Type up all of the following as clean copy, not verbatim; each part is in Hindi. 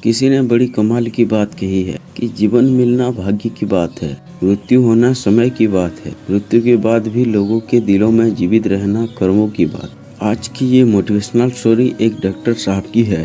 किसी ने बड़ी कमाल की बात कही है कि जीवन मिलना भाग्य की बात है, मृत्यु होना समय की बात है, मृत्यु के बाद भी लोगों के दिलों में जीवित रहना कर्मों की बात। आज की ये मोटिवेशनल स्टोरी एक डॉक्टर साहब की है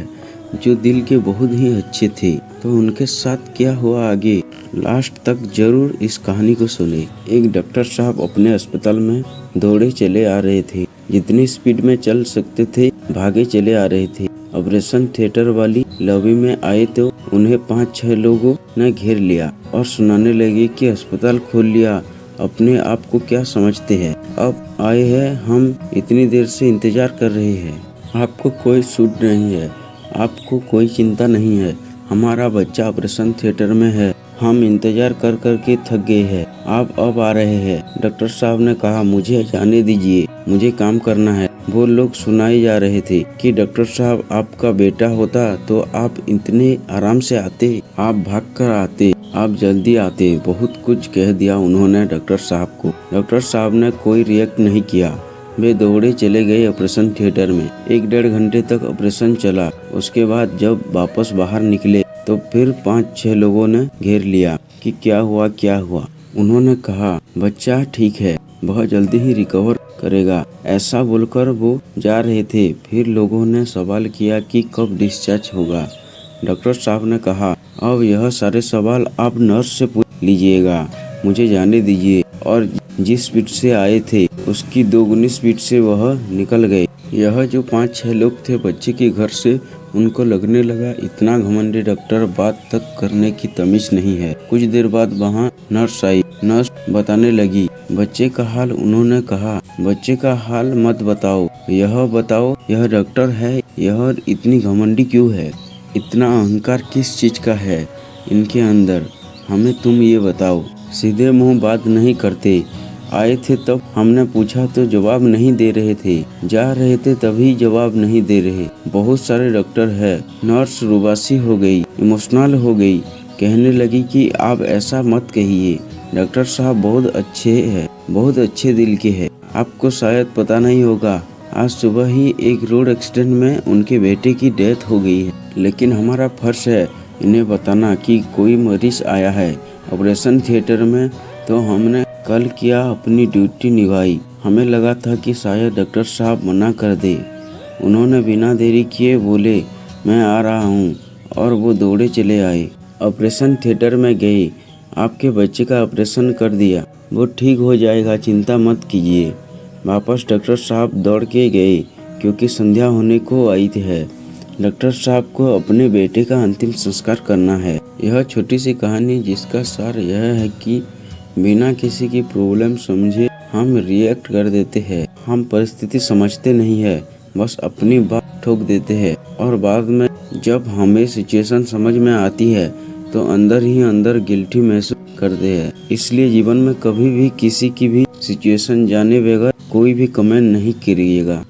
जो दिल के बहुत ही अच्छे थे। तो उनके साथ क्या हुआ आगे, लास्ट तक जरूर इस कहानी को सुने। एक डॉक्टर साहब अपने अस्पताल में दौड़े चले आ रहे थे, जितनी स्पीड में चल सकते थे भागे चले आ रहे थे। ऑपरेशन थिएटर वाली लॉबी में आए तो उन्हें 5-6 लोगों ने घेर लिया और सुनाने लगे कि अस्पताल खोल लिया, अपने आप को क्या समझते हैं, अब आए हैं, हम इतनी देर से इंतजार कर रहे हैं, आपको कोई सूट नहीं है, आपको कोई चिंता नहीं है, हमारा बच्चा ऑपरेशन थिएटर में है, हम इंतजार कर कर के थक गए हैं, आप अब आ रहे हैं। डॉक्टर साहब ने कहा, मुझे जाने दीजिए, मुझे काम करना है। वो लोग सुनाए जा रहे थे कि डॉक्टर साहब आपका बेटा होता तो आप इतने आराम से आते, आप भाग कर आते, आप जल्दी आते। बहुत कुछ कह दिया उन्होंने डॉक्टर साहब को। डॉक्टर साहब ने कोई रिएक्ट नहीं किया, वे दौड़े चले गए ऑपरेशन थिएटर में। 1-1.5 घंटे तक ऑपरेशन चला। उसके बाद जब वापस बाहर निकले तो फिर 5-6 लोगों ने घेर लिया कि क्या हुआ। उन्होंने कहा, बच्चा ठीक है, बहुत जल्दी ही रिकवर करेगा। ऐसा बोलकर वो जा रहे थे। फिर लोगों ने सवाल किया कि कब डिस्चार्ज होगा। डॉक्टर साहब ने कहा, अब यह सारे सवाल आप नर्स से पूछ लीजिएगा, मुझे जाने दीजिए। और जिस स्पीड से आए थे उसकी 2 गुनी स्पीड से वह निकल गए। यह जो 5-6 लोग थे बच्चे के घर से, उनको लगने लगा इतना घमंडी डॉक्टर, बात तक करने की तमीज नहीं है। कुछ देर बाद वहाँ नर्स आई। नर्स बताने लगी बच्चे का हाल। उन्होंने कहा, बच्चे का हाल मत बताओ, यह बताओ यह डॉक्टर है, यह इतनी घमंडी क्यों है, इतना अहंकार किस चीज का है इनके अंदर, हमें तुम ये बताओ। सीधे मुंह बात नहीं करते। आए थे तब हमने पूछा तो जवाब नहीं दे रहे थे, जा रहे थे तभी जवाब नहीं दे रहे। बहुत सारे डॉक्टर है। नर्स रुबासी हो गई, इमोशनल हो गई, कहने लगी कि आप ऐसा मत कहिए, डॉक्टर साहब बहुत अच्छे हैं, बहुत अच्छे दिल के हैं, आपको शायद पता नहीं होगा, आज सुबह ही एक रोड एक्सीडेंट में उनके बेटे की डेथ हो गई है, लेकिन हमारा फर्ज है इन्हें बताना कि कोई मरीज आया है ऑपरेशन थिएटर में, तो हमने कल किया, अपनी ड्यूटी निभाई। हमें लगा था कि शायद डॉक्टर साहब मना कर दे। उन्होंने बिना देरी किए बोले, मैं आ रहा हूँ, और वो दौड़े चले आए। ऑपरेशन थिएटर में गए, आपके बच्चे का ऑपरेशन कर दिया, वो ठीक हो जाएगा, चिंता मत कीजिए। वापस डॉक्टर साहब दौड़ के गए क्योंकि संध्या होने को आई है। डॉक्टर साहब को अपने बेटे का अंतिम संस्कार करना है। यह छोटी सी कहानी जिसका सार यह है कि बिना किसी की प्रॉब्लम समझे हम रिएक्ट कर देते हैं, हम परिस्थिति समझते नहीं है, बस अपनी बात ठोक देते हैं, और बाद में जब हमें सिचुएशन समझ में आती है तो अंदर ही अंदर गिल्टी महसूस करते हैं। इसलिए जीवन में कभी भी किसी की भी सिचुएशन जाने बगैर कोई भी कमेंट नहीं करिएगा।